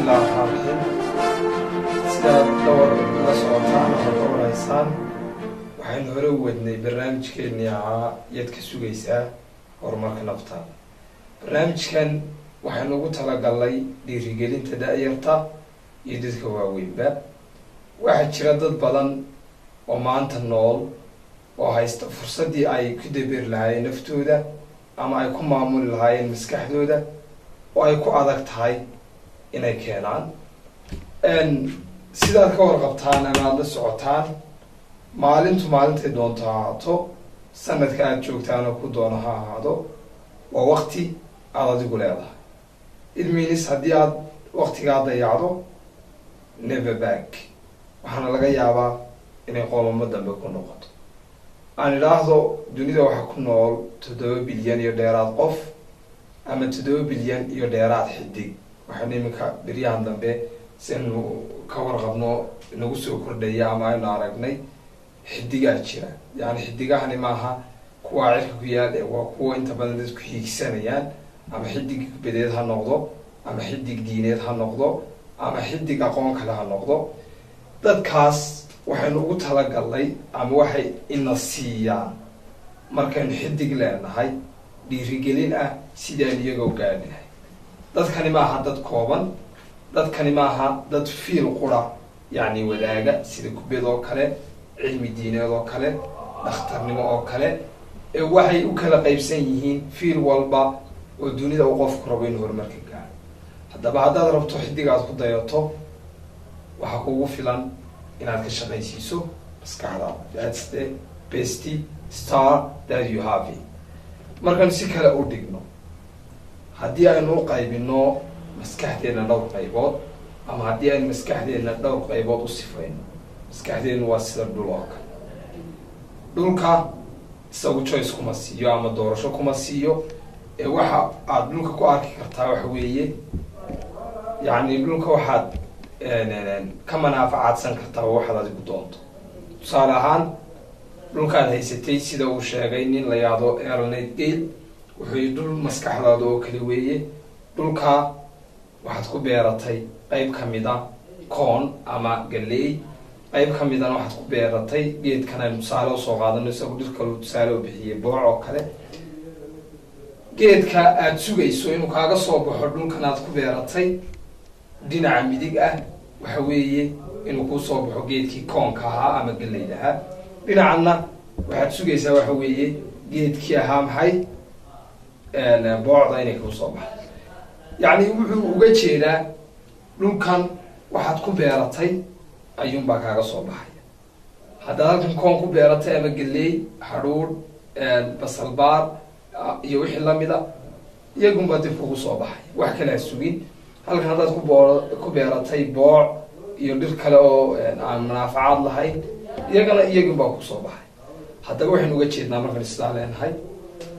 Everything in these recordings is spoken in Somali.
الله الرحمن الرحيم. سida dhowr la socotaan oo ka waraysaan waxaynu hore u wadnay barnaamijkeennii ahaa yaad ka sugaysaa horumarka naftaada. barnaamijkan waxaynu ugu talagalnay dhiirigelinta da'yarta iyo dadka waaweynba. waxaa jira dad badan oo maanta nool oo haysta fursaddii ay ku dabiri lahaayeen naftooda ama ay ku maamuli lahaayeen maskaxdooda oo ay ku adag tahay inay keenaan. sidaad ka warqabtaan ama aada la socotaan maalintay doonto ha ahaato, sanadka aada joogtaana ku doono ha ahaado, waa waqti aada adigu leedahay. it means haddii aada waqtigaa dayacdo never back, waxaana laga yaabaa inay qoomamo dambe ku noqoto. aan idhaahdo dunida waxaa ku nool 7 bilyan iyo dheeraad qof ama 7 bilyan iyo dheeraad xidig. waxaan iminka beryahan dambe si aynu ka warqabno nagu soo kordhaya ama aynu aragnay xidigaa jira. yani xidigahani maaha kuwa cirka ku yaal ee waa kuwa inta badan dadku hiigsanayaan, ama xidig bedeed ha noqdo, ama xidig diineed ha noqdo, ama xidig aqoon kale ha noqdo. dadkaas waxaynu ugu talagalnay ama waxay ina siiyaan markaynu xidig leenahay dhiirigelin ah sidaan iyagoo gaadhinahay. dadkani maaha dad kooban, dadkani maaha dad fiil qura yani wadaaga sida kubad oo kale, cilmi diineed oo kale, dhakhtarnimo oo kale, ee waxay u kala qaybsan yihiin fiil walba oo dunida uu qofku rabo in horumarka gaaro. haddaba haddaad rabto xidigaad ku dayato waxaa kugu filan inaad ka shaqaysiiso maskaxdaada. that's the best star that you have. markaan si kale u dhigno, haddii aynu u qaybino maskaxdeena dhowr qaybood, ama haddii aynu maskaxdeena dhowr qaybood u sifayno, maskaxdeenu waa sida dhul oo kale. dhulka isagu choice kuma siiyo ama doorasho kuma siiyo, ee waxa aada dhulka ku arki kartaa waxa weeye yani dhulka waxaad ka manaafacaadsan kartaa waxaad adigu doonto. tusaale ahaan dhulkaad haysatay sida uu sheegay nin la yahdo Earl Nightingale, wuxuu dhul maskaxdaada oo kale weeye. dhulka waxaad ku beeratay qayb kamida corn ama galley, qayb kamidana waxaad ku beeratay geedkan aynu tusaale usoo qaadano, isagu dhirka lu tusaale u bixiyay booc oo kale. geedka aada sugayso inuu kaaga soo baxo dhulkan aad ku beeratay dhinaca midig ah waxa weeye inuu kuu soo baxo geedkii koonka ahaa ama galleyda ahaa. dhinacanna waxaad sugaysaa waxa weeye geedkii ahaa maxay boocda inay kuu soo baxo. yani wuxuu uga jeedaa dhulkan waxaad ku beeratay ayuunbaa kaaga soo baxaya. haddaad halkan koon ku beeratay ama galley, hadhuudh, basalbaar iyo wixii lamida, iyagunbaa dib kugu soo baxay, wax kale ha sugin. halkan haddaad ku beeratay booc iyo dhir kale oo aan manaafacaad lahayn, iyagana iyagunbaa ku soo baxay. haddaba waxaynu uga jeednaa markaan sidaa leenahay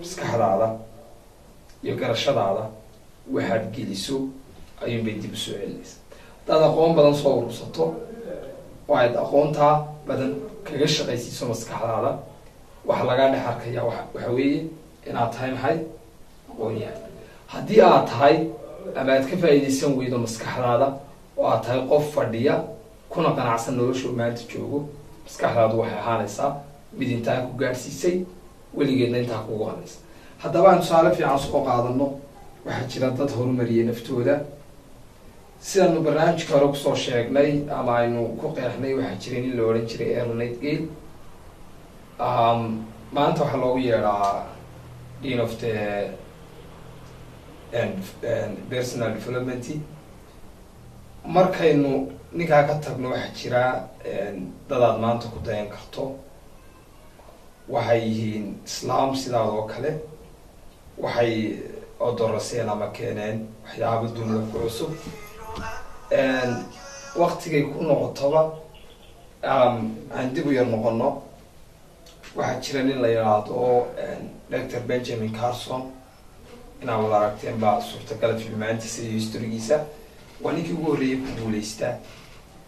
maskaxdaada iyo garashadaada waxaad geliso ayuunbay dib usoo celinaysa. haddaad aqoon badan soo urursato oo aad aqoontaa badan kaga shaqaysiiso maskaxdaada, waxa lagaa dhex arkaya waxa weeye inaad tahay maxay aqoon-yahan. haddii aad tahay ama aad ka faa'iidaysan weydo maskaxdaada oo aad tahay qof fadhiya kuna qanacsan noloshu maanta joogo, maskaxdaadu waxay ahaanaysaa mid intaa ku gaadhsiisay weligeedna intaa kugu hanaysa. haddaba aan tusaale fiican soo qaadano, waxaa jira dad horumariyay naftooda. sidaanu barnaamijka hore kusoo sheegnay ama aynu ku qeexnay, waxaa jira nin la odhan jiray Earl Nightingale. maanta waxaa loogu yeedhaa dean of the personal development. markaynu ninkaa ka tagno waxaa jira dadaad maanta ku dayan karto. waxay yihiin islaam sidaad oo kale, waxay odoraseen ama keeneen waxyaaba dunida ku cusub. waqtigay ku noqotoba aan dib u yar noqono, waxaa jira nin la yidhaahdo Dr. Benjamin Carson. inaad wada aragteen baa suurtagala filmaantiisa iyo historigiisa. waa ninkii ugu horreeyay ku guulaystaa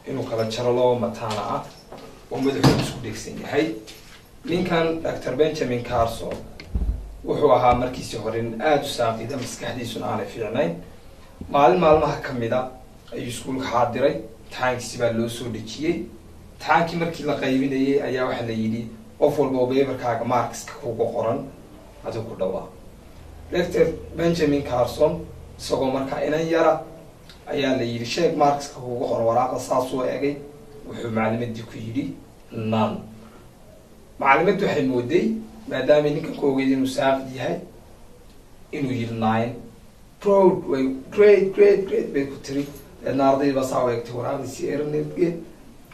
inuu kala jaro laba mataana ah oo madaxooda isku dhegsan yahay. ninkan Dr. Benjamin Carson wuxuu ahaa markiisii hore nin aada u saaqida, maskaxdiisuna aanay fiicnayn. maalin maalmaha kamida ayuu iskuulka xaadiray, imtixaankiisi baa loo soo dhejiyey. imtixaankii markii la qaybinayay ayaa waxaa la yidhi qof walba oo paperkaaga markska kuga qoran adigu ku dhawaa. Dr. Benjamin Carson isagoo markaa inan yara ayaa la yidhi sheeg markska kuga qoran waraaqda. saasuu egay, wuxuu macalimadii ku yidhi none. macalimaddu waxay mooday maadaama ninkan ku ogeyd inuu saaqid yahay inuu yidhi 9. proud way great bay ku tiri. deedna ardayba saa u egtay waraaqdiisii eraneedgeed,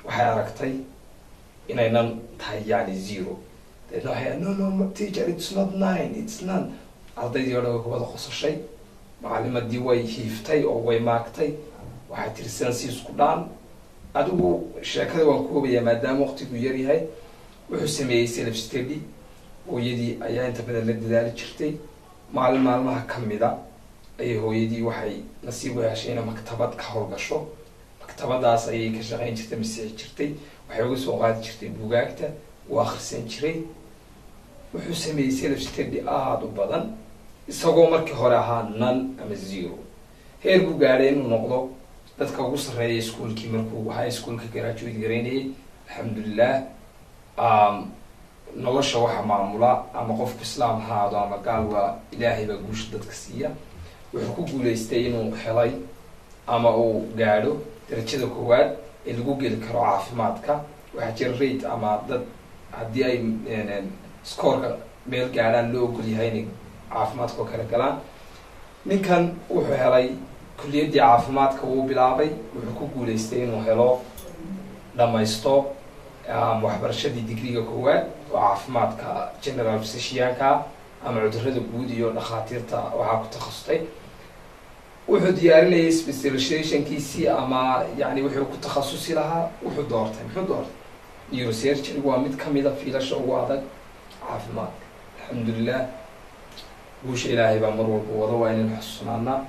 waxay aragtay inaynan tahay yani 0. deedna waxay no teacher it's not 9 it's none. ardaydii o dhan way ku wada qosashay. macalimadii way hiiftay oo way maagtay, waxay tiri sidan si isku dhaan. adigu sheekada waan koobayaa maadaama waqtigu yar yahay. wuxuu sameeyey self study. hooyadii ayaa inta badan la dadaali jirtay. maalin maalmaha kamida ayay hooyadii waxay nasiib u heshay inay maktabad ka howlgasho. maktabadaas ayay ka shaqeyn jirtay, masixi jirtay, waxay uga soo qaadi jirtay buugaagta, uu akhrisan jiray. wuxuu sameeyey self study aada u badan, isagoo markii hore ahaa none ama 0. heer buu gaadhay inuu noqdo dadka ugu sarreeya iskuolkii markuu high schoolka graduate garaynayay. alxamdulilah. nolosha waxa maamula ama qofku islaam ahaado ama gaal, waa ilaahay baa guusha dadka siiya. wuxuu ku guulaystay inuu helay ama uu gaadho darajada koowaad ee lagu geli karo caafimaadka. waxaa jira rate ama dad haddii ay scoorka meel gaadhaan loo ogol yahay inay caafimaadka oo kala galaan. ninkan wuxuu helay kulliyaddii caafimaadka, wuu bilaabay. wuxuu ku guulaystay inuu helo dhamaysto waxbarashadii digriga koowaad oo caafimaadka general physicianka ama cudurrada guud iyo dhakhaatiirta waxaa ku takhasustay. wuxuu diyaarinayay specializationkiisii ama yani wuxuu ku takhasusi lahaa. wuxuu doortay neurosurgery. waa mid kamida fiilasha ugu adag caafimaadka. alxamdulilah, guusha ilaahay baa mar walba wada, waa inaynu xusuusnaanaa.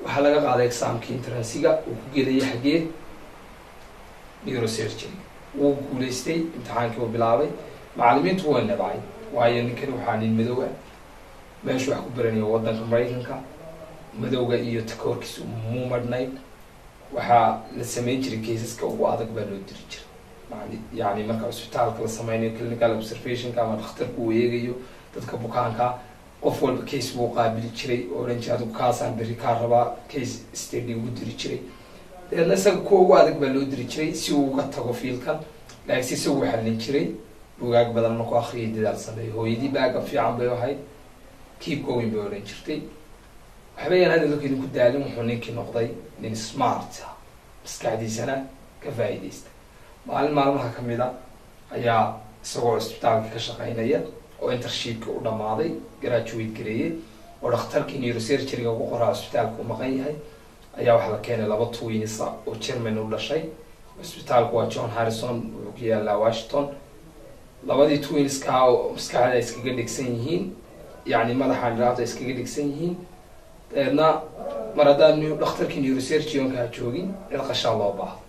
waxaa laga qaaday exaamkii intransiga uu ku gelayay xaggee neurosurgery. wuu guulaystay, imtixaankii uu bilaabay. macalimiintu waa nabcay, waayo ninkani waxaa nin madow ah, meeshu wax ku baranaya waddanka maraykanka. madowga iyo takoorkiisa muu madhnayd. waxaa la sameyn jiray caseska ugu adag baa loo diri jiray. yani marka cusbitaalka la sameynayo clinical observationka ama dhakhtarku uu eegayo dadka bukaanka, qof walba case buu qaabili jiray oo odhan jiray adigu kaasaan berri kaa rabaa, case study ugu diri jiray. deedna isaga kuwa ugu adag baa loo diri jiray si uu uga tago fiilkan, laakiinse isagu xallin jiray. bugaag badan markuu akriyay dadaal sameeyo. hooyadii baaga fiican bay ahayd, keep going bay odhan jirtay. waxbayaan hadda laka idinku daalin. wuxuu ninkii noqday nin smart, maskaxdiisana ka faa'iidaysta. maalin maalmaha kamida ayaa isagoo cusbitaalka ka shaqeynaya oo intershipka u dhamaaday, graduate gareeyey, oo dhakhtarkii neurosurgeryga ugu qoraa cusbitaalka u maqan yahay, ayaa waxaa la keenay 2 twins oo German u dhashay. cusbitaalku waa John Harrison, wuxuu ku yaalaa Washington. labadii twinska oo maskaxda iskaga dhigsan yihiin, yani madaxa dhinaca iskaga dhigsan yihiin. deedna mar haddaan dhakhtarkii neurosurgeonka joogin, ilqashaa loo baahdo.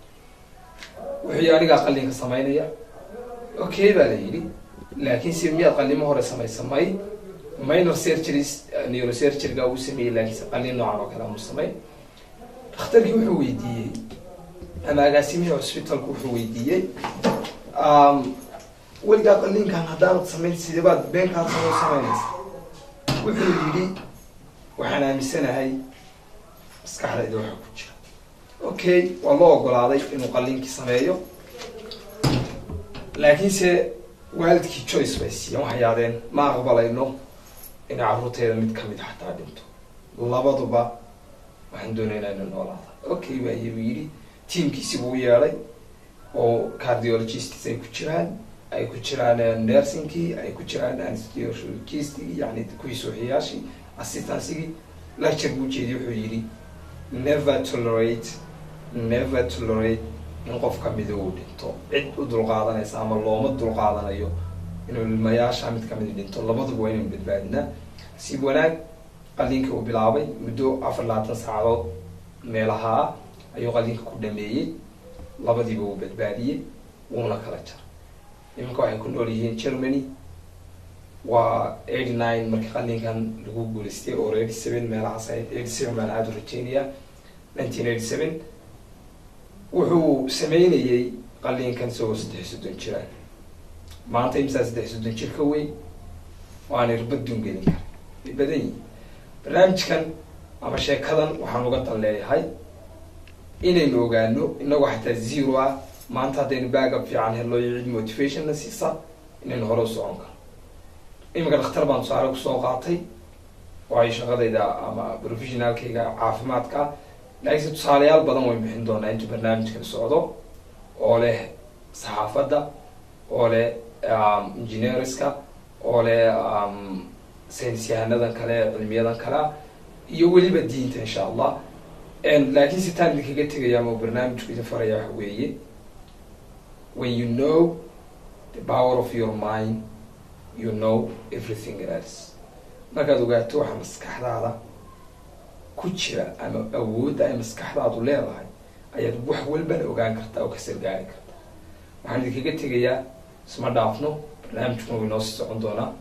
wuxuu anigaa qalliinka samaynaya. okay baa la yidhi, laakiin si miyaad qallimo hore samay minor surgeries neurosurgeryga uu sameeyey, laakiinse qalliin noocan oo kale mu samayn. dhakhtarkii wuxuu weydiiyey ama agaasimihii hospitalku wuxuu weydiiyey weligaa qalliinkan haddaanad samayn sidee baad beenkaas soo samaynaysa? wuxuu yidhi waxaan aaminsanahay maskaxdayda waxa ku jira. okay, waa loo ogolaaday inuu qalliinkii sameeyo, laakiinse waalidkii choice bay siiyeen. waxay yaadeen ma aqbalayno in carruurteeda mid kamid xataa dhinto, labaduba waxaan doonaynaa ina noolaada. okay waaye buu yidhi. tiamkiisi buu yeedhay oo cardiologists ay ku jiraan nursingkii, ay ku jiraan anesthesiologistgii, yani kuwii suuxiyaashii, assistancegii. lecture buu jeediyay, wuxuu yidhi never tolerate in qof kamida uu dhinto. cid u dulqaadanaysa ama looma dulqaadanayo inuu ilmayaasha mid kamida dhinto. labaduba waa inaynu badbaadinaa. si wanaag qalliinka uu bilaabay, muddo 24 saacadood meelaha ayuu qalliinka ku dhameeyey. labadiiba uu badbaadiyey, wuuna kala jaray. iminka waxay ku nool yihiin Germany. waa 89 markii qalliinkan lagu guulaystay, oo 87 meelahaas ahayd. 87 baan aada u rajeynaya. 1987 wuxuu sameynayay qaliinkan isagoo 3 jira. maanta imsaa 3 jirka weyn waan irbadun gelin kara badan yihiin. barnaamijkan ama sheekadan waxaan uga dan leeyahay inaynu ogaano inagoo xataa zero ah maanta haddaynu backup fiican helo iyo cid motivation na siisa inaynu hore u socon karo. imika dhakhtar baan tusaale kusoo qaatay waayo shaqadayda ama professionalkayga caafimaadka, laakiinse tusaalayaal badan way bixin doonaa intuu barnaamijkan socdo oo leh saxaafadda, oo leh engineerska, oo leh saynis yahanadan kale, cilmiyadan kale iyo weliba diinta insha allah. laakiin sitaan idinkaga tegaya ama barnaamijku idin faraya waxa weeye, when you know the power of your mind, you know everything else. markaad ogaato waxa maskaxdaada ku jira ama awoodda ay maskaxdaadu leedahay ayaad wax walbana ogaan kartaa oo ka sargaari kartaa. waxaan idinkaga tegayaa isma dhaafno, barnaamijkuna way noo sii socon doonaa.